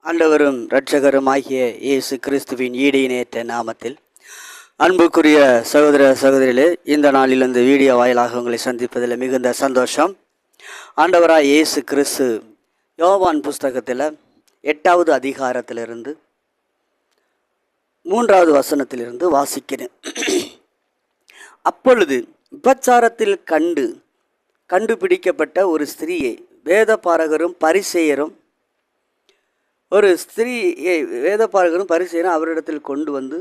ஆண்டவரும் இரட்சகருமாகிய இயேசு கிறிஸ்துவின் ஈடு இணையற்ற நாமத்தில் அன்புக்குரிய சகோதர சகோதரிகளே, இந்த நாளில் இந்த வீடியோ வாயிலாக உங்களை சந்திப்பதில் மிகுந்த சந்தோஷம். ஆண்டவராய் இயேசு கிறிஸ்து யோவான் புஸ்தகத்தில் 8வது அதிகாரத்திலிருந்து 3வது வசனத்திலிருந்து வாசிக்கிறேன். அப்பொழுது விபச்சாரத்தில் கண்டுபிடிக்கப்பட்ட ஒரு ஸ்திரீயை வேதபாரகரும் பரிசேயரும் அவரிடத்தில் கொண்டு வந்து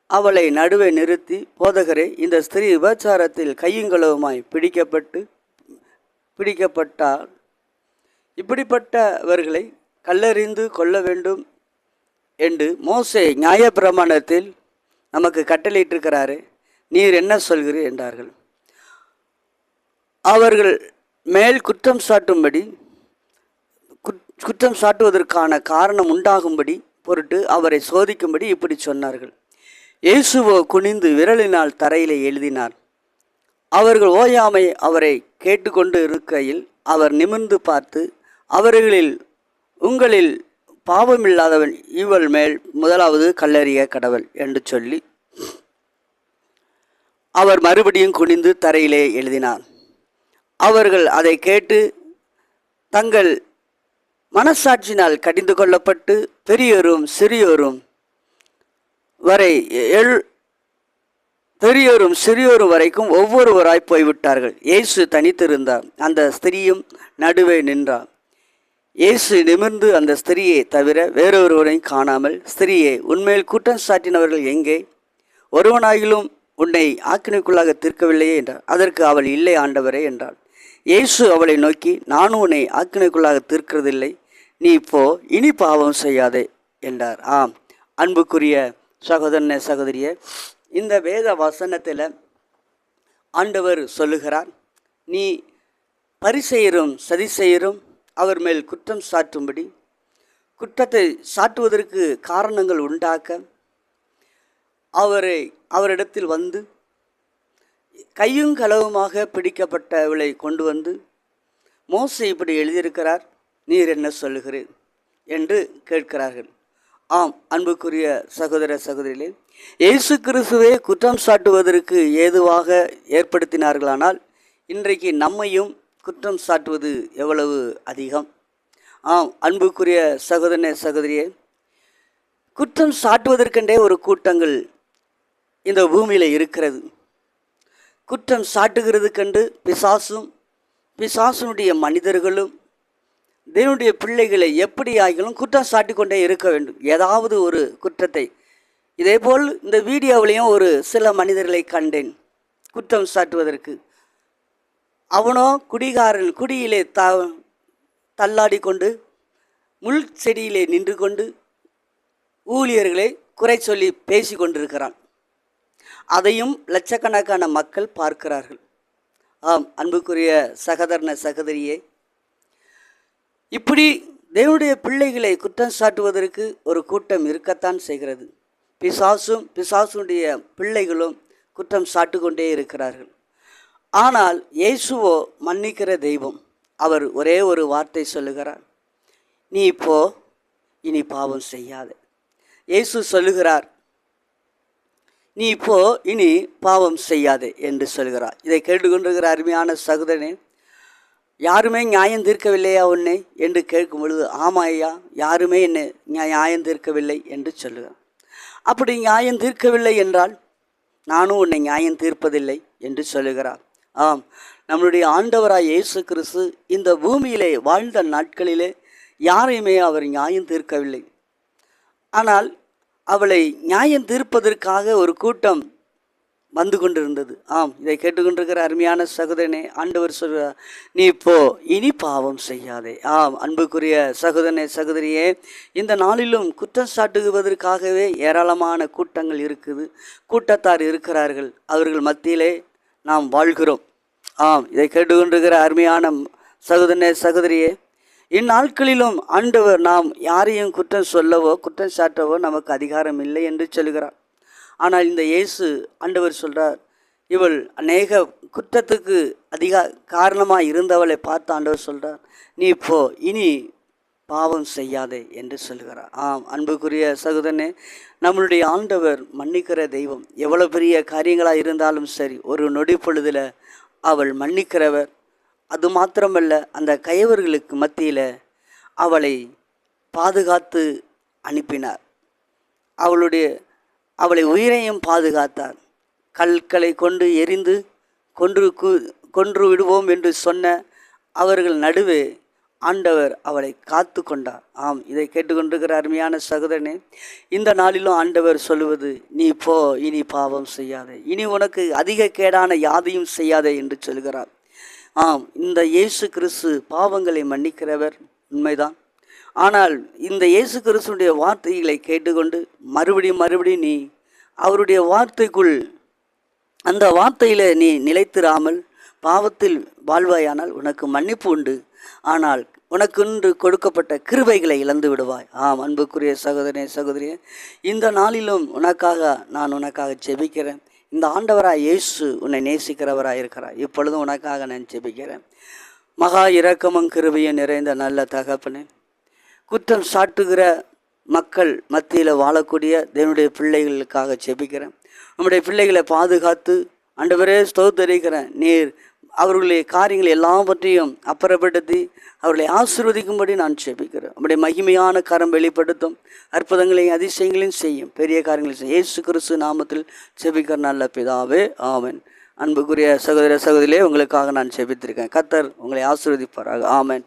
அவளை நடுவே நிறுத்தி, போதகரே, இந்த ஸ்திரீ விபச்சாரத்தில் கையுங்களவுமாய் பிடிக்கப்பட்டால் இப்படிப்பட்டவர்களை கல்லெறிந்து கொள்ள வேண்டும் என்று மோசே நியாயப்பிரமாணத்தில் நமக்கு கட்டளையிட்டிருக்கிறாரே, நீர் என்ன சொல்கிறீர் என்றார்கள். அவர்கள் மேல் குற்றம் சாட்டுவதற்கான காரணம் உண்டாகும்படி பொருட்டு அவரை சோதிக்கும்படி இப்படி சொன்னார்கள். இயேசுவோ குனிந்து விரலினால் தரையிலே எழுதினார். அவர்கள் ஓயாமை அவரை கேட்டுக்கொண்டு இருக்கையில் அவர் நிமிர்ந்து பார்த்து, அவர்களில் உங்களில் பாவமில்லாதவன் இவள் மேல் முதலாவது கல்லெறிய கடவுள் என்று சொல்லி அவர் மறுபடியும் குனிந்து தரையிலே எழுதினார். அவர்கள் அதை கேட்டு தங்கள் மனசாட்சியினால் கடிந்து கொள்ளப்பட்டு பெரியோரும் சிறியோரும் வரைக்கும் ஒவ்வொருவராய் போய்விட்டார்கள். இயேசு தனித்திருந்தார், அந்த ஸ்திரீயும் நடுவே நின்றார். இயேசு நிமிர்ந்து அந்த ஸ்திரியை தவிர வேறொருவரையும் காணாமல், ஸ்திரியே, உன்மேல் குற்றம் சாட்டினவர்கள் எங்கே? ஒருவனாகிலும் உன்னை ஆக்கினைக்குள்ளாக தீர்க்கவில்லையே என்றார். அதற்கு அவள், இல்லை ஆண்டவரே என்றாள். இயேசு அவளை நோக்கி, நானும் உன்னை ஆக்கினைக்குள்ளாக தீர்க்கிறதில்லை, நீ இப்போ இனி பாவம் செய்யாதே என்றார். அன்புக்குரிய சகோதரனே சகோதரியே, இந்த வேத வசனத்தில் ஆண்டவர் சொல்லுகிறார், நீ பரிசேயரும் சதிசேயரும் அவர் மேல் குற்றம் சாட்டும்படி, குற்றத்தை சாட்டுவதற்கு காரணங்கள் உண்டாக்க அவரிடத்தில் வந்து கையும் களவுமாக பிடிக்கப்பட்டவளை கொண்டு வந்து, மோசே இப்படி எழுதியிருக்கிறார், நீர் என்ன சொல்லுகிறீர் என்று கேட்கிறார்கள். அன்புக்குரிய சகோதர சகோதரிகளே, இயேசு கிறிஸ்துவே குற்றம் சாட்டுவதற்கு ஏதுவாக ஏற்படுத்தினார்களானால் இன்றைக்கு நம்மையும் குற்றம் சாட்டுவது எவ்வளவு அதிகம். அன்புக்குரிய சகோதரனே சகோதரியே, குற்றம் சாட்டுவதற்கென்றே ஒரு கூட்டங்கள் இந்த பூமியில் இருக்கிறது. குற்றம் சாட்டுகிறதுக்கென்று பிசாசுனுடைய மனிதர்களும் தேவனுடைய பிள்ளைகளை எப்படி ஆகிலும் குற்றம் சாட்டிக்கொண்டே இருக்க வேண்டும், ஏதாவது ஒரு குற்றத்தை. இதேபோல் இந்த வீடியோவிலையும் ஒரு சில மனிதர்களை கண்டேன் குற்றம் சாட்டுவதற்கு. அவனோ குடிகாரன், குடியிலே தள்ளாடி கொண்டு முள் செடியிலே நின்று கொண்டு ஊழியர்களை குறை சொல்லி பேசி கொண்டிருக்கிறான். அதையும் லட்சக்கணக்கான மக்கள் பார்க்கிறார்கள். அன்புக்குரிய சகோதரன சகோதரியே, இப்படி தேவனுடைய பிள்ளைகளை குற்றம் சாட்டுவதற்கு ஒரு கூட்டம் இருக்கத்தான் செய்கிறது. பிசாசுடைய பிள்ளைகளும் குற்றம் சாட்டு கொண்டே இருக்கிறார்கள். ஆனால் இயேசுவோ மன்னிக்கிற தெய்வம். அவர் ஒரே ஒரு வார்த்தை சொல்லுகிறார், நீ இப்போ இனி பாவம் செய்யாதே. இயேசு சொல்லுகிறார், நீ இப்போ இனி பாவம் செய்யாதே என்று சொல்கிறார். இதை கேட்டுக்கொண்டிருக்கிற அருமையான சகோதரனே, யாருமே நியாயம் தீர்க்கவில்லையா உன்னை என்று கேட்கும் பொழுது, ஆமாம் ஐயா, யாருமே என்னை நியாயம் தீர்க்கவில்லை என்று சொல்லுகிறார். அப்படி நியாயம் தீர்க்கவில்லை என்றால் நானும் உன்னை நியாயம் தீர்ப்பதில்லை என்று சொல்லுகிறார். நம்முடைய ஆண்டவராய் இயேசு கிறிஸ்து இந்த பூமியிலே வாழ்ந்த நாட்களிலே யாரையுமே அவர் நியாயம் தீர்க்கவில்லை. ஆனால் அவளை நியாயம் தீர்ப்பதற்காக ஒரு கூட்டம் வந்து கொண்டிருந்தது. இதை கேட்டுக்கொண்டிருக்கிற அருமையான சகோதரனே, ஆண்டவர் சொல்கிறார், நீ இப்போ இனி பாவம் செய்யாதே. அன்புக்குரிய சகோதரனே சகோதரியே, இந்த நாளிலும் குற்றம் சாட்டுவதற்காகவே ஏராளமான கூட்டங்கள் இருக்குது, கூட்டத்தார் இருக்கிறார்கள். அவர்கள் மத்தியிலே நாம் வாழ்கிறோம். இதை கேட்டுக்கொண்டிருக்கிற அருமையான சகோதரனே சகோதரியே, இந்நாட்களிலும் ஆண்டவர் நாம் யாரையும் குற்றம் சொல்லவோ குற்றம் சாட்டவோ நமக்கு அதிகாரம் இல்லை என்று சொல்கிறார். ஆனால் இந்த இயேசு ஆண்டவர் சொல்கிறார், இவள் அநேக குற்றத்துக்கு காரணமாக இருந்தவளை பார்த்து ஆண்டவர் சொல்கிறார், நீ இப்போ இனி பாவம் செய்யாதே என்று சொல்கிறார். ஆம் அன்புக்குரிய சகோதரனே, நம்மளுடைய ஆண்டவர் மன்னிக்கிற தெய்வம். எவ்வளோ பெரிய காரியங்களாக இருந்தாலும் சரி, ஒரு நொடி பொழுதில் அவள் மன்னிக்கிறவர். அது மாத்திரமல்ல, அந்த கயவர்களுக்கு மத்தியில் அவளை பாதுகாத்து அனுப்பினார். அவளை உயிரையும் பாதுகாத்தார். கற்களை கொண்டு எரிந்து கொன்று விடுவோம் என்று சொன்ன அவர்கள் நடுவே ஆண்டவர் அவளை காத்து கொண்டார். ஆம், இதை கேட்டுக்கொண்டிருக்கிற அருமையான சகோதரனே, இந்த நாளிலும் ஆண்டவர் சொல்லுவது, நீ போ, இனி பாவம் செய்யாதே, இனி உனக்கு அதிக கேடான யாதையும் செய்யாதே என்று சொல்கிறார். ஆம், இந்த இயேசு கிறிஸ்து பாவங்களை மன்னிக்கிறவர் உண்மைதான். ஆனால் இந்த இயேசு கிறிஸ்துடைய வார்த்தைகளை கேட்டுக்கொண்டு மறுபடியும் நீ அவருடைய வார்த்தைக்குள், அந்த வார்த்தையில் நீ நிலைத்திராமல் பாவத்தில் வாழ்வாயானால் உனக்கு மன்னிப்பு உண்டு. ஆனால் உனக்கென்று கொடுக்கப்பட்ட கிருபைகளை இழந்து விடுவாய். ஆம் அன்புக்குரிய சகோதரனே, சகோதரியே, இந்த நாளிலும் நான் உனக்காக ஜெபிக்கிறேன். இந்த ஆண்டவராய் இயேசு உன்னை நேசிக்கிறவராக இருக்கிறார். இப்பொழுதும் உனக்காக நான் ஜெபிக்கிறேன். மகா இரக்கமும் கிருபையும் நிறைந்த நல்ல தகப்பனே, குற்றம் சாட்டுகிற மக்கள் மத்தியில் வாழக்கூடிய தேவனுடைய பிள்ளைகளுக்காக ஜெபிக்கிறேன். நம்முடைய பிள்ளைகளை பாதுகாத்து ஆண்டவரே ஸ்தோத்திரிக்கிறேன். நீர் அவர்களுடைய காரியங்கள் எல்லாவற்றையும் அப்புறப்படுத்தி அவர்களை ஆசீர்வதிக்கும்படி நான் ஜெபிக்கிறேன். நம்முடைய மகிமையான கரம் வெளிப்படுத்தும், அற்புதங்களையும் அதிசயங்களையும் செய்யும், பெரிய காரியங்களையும் செய்யும். இயேசு கிறிஸ்து நாமத்தில் ஜெபிக்கிற நல்ல பிதாவே, ஆமென். அன்புக்குரிய சகோதர சகோதரிகளே, உங்களுக்காக நான் ஜெபித்திருக்கேன். கர்த்தர் உங்களை ஆசீர்வதிப்பாராக. ஆமென்.